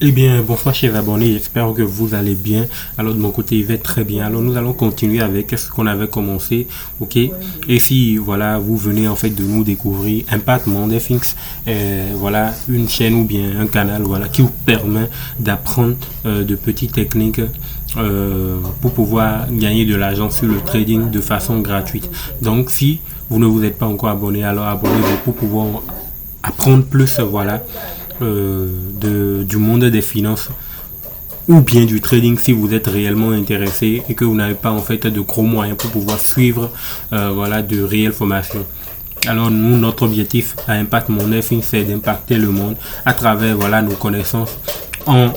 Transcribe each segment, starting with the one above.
Eh bien, bonsoir chers abonnés, j'espère que vous allez bien. Alors de mon côté, il va très bien. Alors nous allons continuer avec ce qu'on avait commencé, ok? Et si voilà, vous venez en fait de nous découvrir, Impact Monde FX, voilà une chaîne ou bien un canal, voilà, qui vous permet d'apprendre de petites techniques pour pouvoir gagner de l'argent sur le trading de façon gratuite. Donc si vous ne vous êtes pas encore abonné, alors abonnez-vous pour pouvoir apprendre plus, voilà, du monde des finances ou bien du trading si vous êtes réellement intéressé et que vous n'avez pas en fait de gros moyens pour pouvoir suivre voilà, de réelles formations. Alors nous, notre objectif à Impact Monde FX, c'est d'impacter le monde à travers voilà, nos connaissances en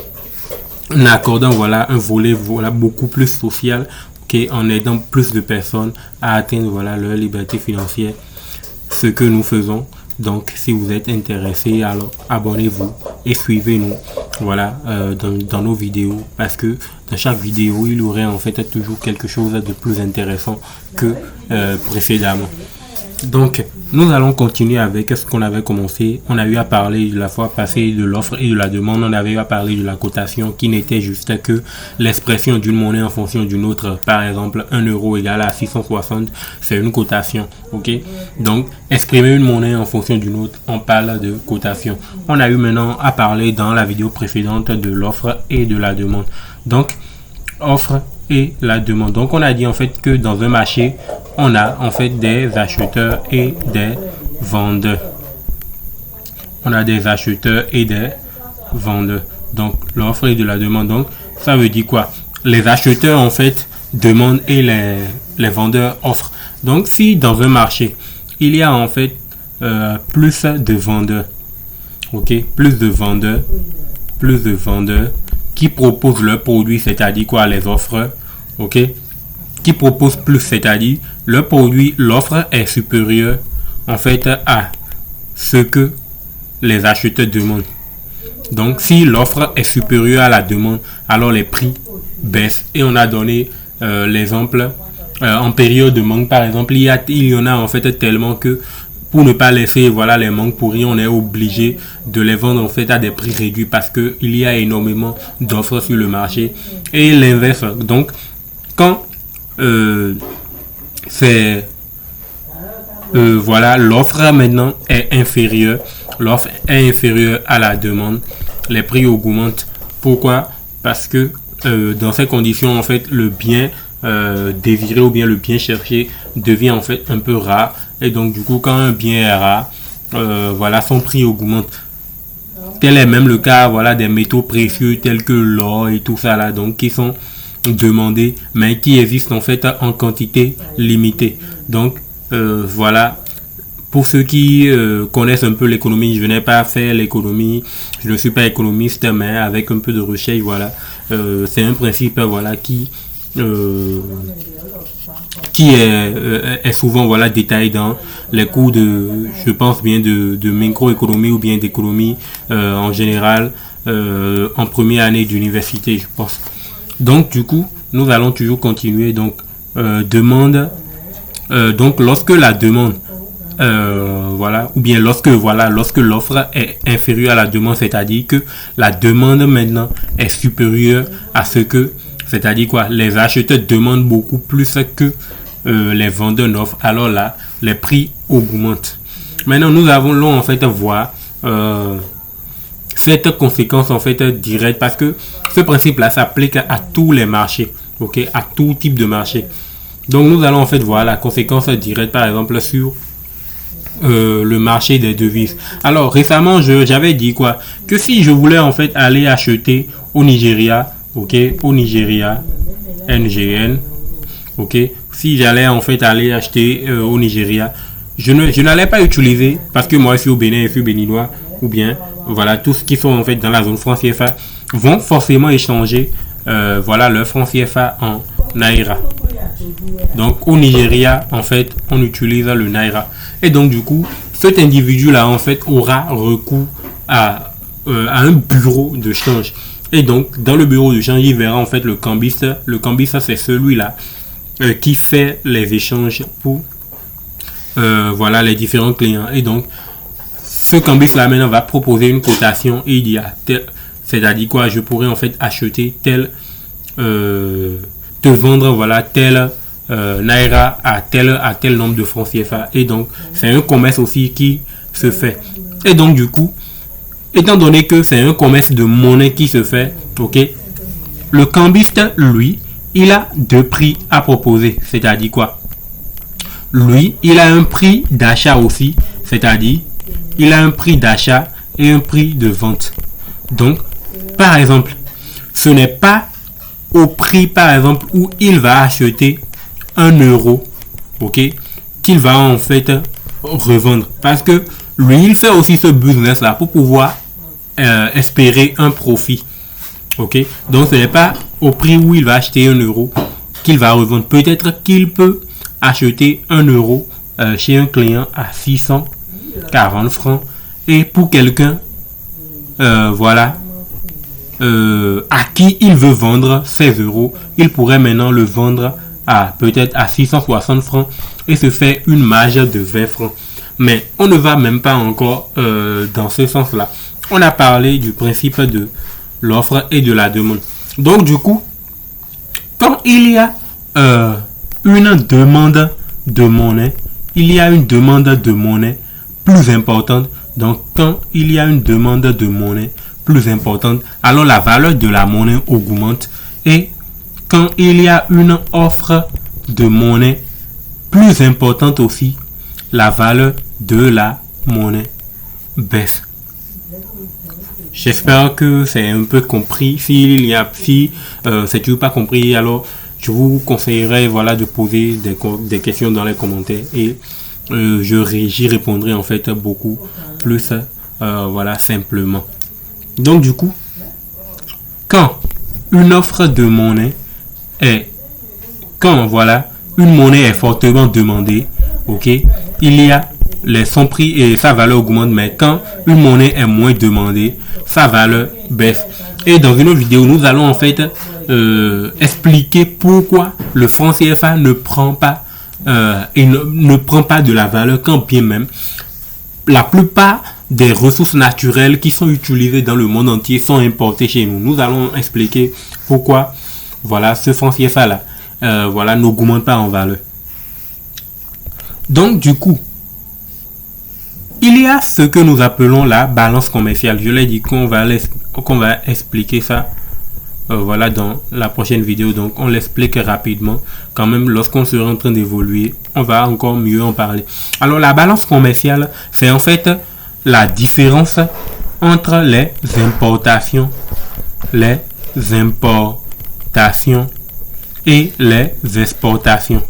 accordant voilà, un volet voilà, beaucoup plus social, okay, en aidant plus de personnes à atteindre voilà, leur liberté financière, ce que nous faisons. Donc si vous êtes intéressé, alors abonnez-vous et suivez-nous voilà, dans nos vidéos, parce que dans chaque vidéo il y aurait en fait toujours quelque chose de plus intéressant que précédemment. Donc nous allons continuer avec ce qu'on avait commencé. On a eu à parler de la fois passée de l'offre et de la demande. On avait eu à parler de la cotation qui n'était juste que l'expression d'une monnaie en fonction d'une autre. Par exemple, 1 euro égale à 660, c'est une cotation. Ok, donc exprimer une monnaie en fonction d'une autre, on parle de cotation. On a eu maintenant à parler dans la vidéo précédente de l'offre et de la demande. Donc offre et la demande. Donc on a dit en fait que dans un marché, on a en fait des acheteurs et des vendeurs. On a des acheteurs et des vendeurs. Donc l'offre et de la demande. Donc ça veut dire quoi? Les acheteurs en fait demandent et les vendeurs offrent. Donc si dans un marché, il y a en fait plus de vendeurs, ok, plus de vendeurs qui proposent leurs produits, c'est-à-dire quoi, les offres, ok, qui proposent plus, c'est-à-dire le produit, l'offre est supérieure en fait à ce que les acheteurs demandent. Donc si l'offre est supérieure à la demande, alors les prix baissent. Et on a donné l'exemple en période de manque, par exemple, il y en a en fait tellement que pour ne pas laisser voilà, les manques pourris, on est obligé de les vendre en fait à des prix réduits parce que il y a énormément d'offres sur le marché. Et l'inverse, donc quand c'est voilà, l'offre maintenant est inférieure, l'offre est inférieure à la demande, les prix augmentent. Pourquoi? Parce que dans ces conditions en fait le bien désiré ou bien le bien cherché devient en fait un peu rare, et donc du coup quand un bien est rare, voilà, son prix augmente. Tel est même le cas voilà, des métaux précieux tels que l'or et tout ça là, donc qui sont demandés mais qui existent en fait en quantité limitée. Donc voilà, pour ceux qui connaissent un peu l'économie, je n'ai pas fait l'économie, je ne suis pas économiste, mais avec un peu de recherche, voilà, c'est un principe voilà qui est souvent voilà détaillé dans les cours de, je pense bien de microéconomie ou bien d'économie en général en première année d'université, je pense. Donc du coup, nous allons toujours continuer. Donc demande. Donc lorsque la demande voilà, ou bien lorsque l'offre est inférieure à la demande, c'est-à-dire que la demande maintenant est supérieure à ce que, c'est-à-dire quoi, les acheteurs demandent beaucoup plus que les vendeurs n'offrent, alors là les prix augmentent. Maintenant nous allons en fait voir cette conséquence en fait directe, parce que ce principe là s'applique à tous les marchés, ok, à tout type de marché. Donc nous allons en fait voir la conséquence directe par exemple sur le marché des devises. Alors récemment j'avais dit quoi, que si je voulais en fait aller acheter au Nigeria, ok, au Nigeria, NGN, ok, si j'allais en fait aller acheter au Nigeria, je n'allais pas utiliser, parce que moi je suis au Bénin, je suis béninois, ou bien voilà, tous ceux qui sont en fait dans la zone franc CFA vont forcément échanger voilà, leur franc CFA en Naira. Donc au Nigeria en fait on utilise le Naira, et donc du coup cet individu là en fait aura recours à un bureau de change, et donc dans le bureau de change il verra en fait le cambiste. Le cambiste c'est celui là qui fait les échanges pour voilà, les différents clients, et donc ce cambiste là maintenant va proposer une cotation et il dit C'est-à-dire quoi? Je pourrais en fait acheter tel, te vendre voilà tel naira à tel nombre de francs CFA. Et donc c'est un commerce aussi qui se fait. Et donc du coup, étant donné que c'est un commerce de monnaie qui se fait, ok, le cambiste, lui, il a deux prix à proposer. C'est-à-dire quoi? Lui, il a un prix d'achat aussi. C'est-à-dire, il a un prix d'achat et un prix de vente. Donc, par exemple, ce n'est pas au prix, par exemple, où il va acheter 1 euro, ok, qu'il va en fait revendre. Parce que lui, il fait aussi ce business-là pour pouvoir espérer un profit. Ok, donc ce n'est pas au prix où il va acheter 1 euro qu'il va revendre. Peut-être qu'il peut acheter 1 euro chez un client à 640 francs. Et pour quelqu'un, voilà, à qui il veut vendre 16 euros, il pourrait maintenant le vendre à peut-être à 660 francs et se faire une marge de 20 francs. Mais on ne va même pas encore dans ce sens-là. On a parlé du principe de l'offre et de la demande. Donc du coup, quand il y a une demande de monnaie, il y a une demande de monnaie plus importante. Donc quand il y a une demande de monnaie plus importante, alors la valeur de la monnaie augmente. Et quand il y a une offre de monnaie plus importante aussi, la valeur de la monnaie baisse. J'espère que c'est un peu compris. Si c'est toujours pas compris, alors je vous conseillerais voilà de poser des questions dans les commentaires et j'y répondrai en fait beaucoup plus voilà simplement. Donc du coup, quand une offre de monnaie quand voilà une monnaie est fortement demandée, ok, il y a son prix et sa valeur augmente. Mais quand une monnaie est moins demandée, sa valeur baisse. Et dans une autre vidéo, nous allons en fait expliquer pourquoi le franc CFA ne prend pas ne prend pas de la valeur, quand bien même la plupart des ressources naturelles qui sont utilisées dans le monde entier sont importées chez nous. Nous allons expliquer pourquoi voilà ce franc CFA là voilà n'augmente pas en valeur. Donc du coup, il y a ce que nous appelons la balance commerciale. Je l'ai dit qu'on va expliquer ça voilà dans la prochaine vidéo. Donc on l'explique rapidement. Quand même, lorsqu'on sera en train d'évoluer, on va encore mieux en parler. Alors la balance commerciale, c'est en fait la différence entre les importations et les exportations.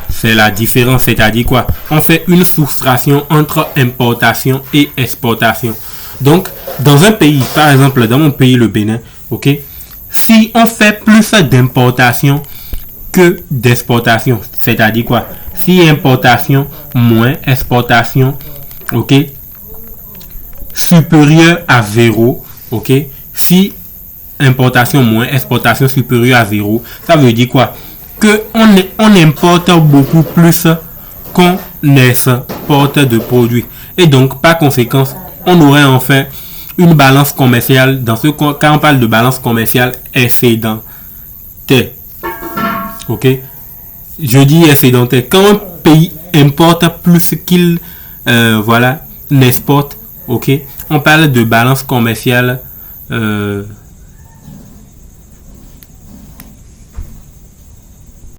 C'est la différence, c'est-à-dire quoi? On fait une soustraction entre importation et exportation. Donc, dans un pays, par exemple, dans mon pays, le Bénin, ok, si on fait plus d'importation que d'exportation, c'est-à-dire quoi? Si importation moins exportation, ok, supérieur à 0, ok, si importation moins exportation supérieure à 0, ça veut dire quoi? Que on importe beaucoup plus qu'on exporte de produits. Et donc, par conséquent, on aurait en fait une balance commerciale. Dans ce cas, quand on parle de balance commerciale excédentaire. Ok? Je dis excédentaire. Quand un pays importe plus qu'il voilà, n'exporte, ok? On parle de balance commerciale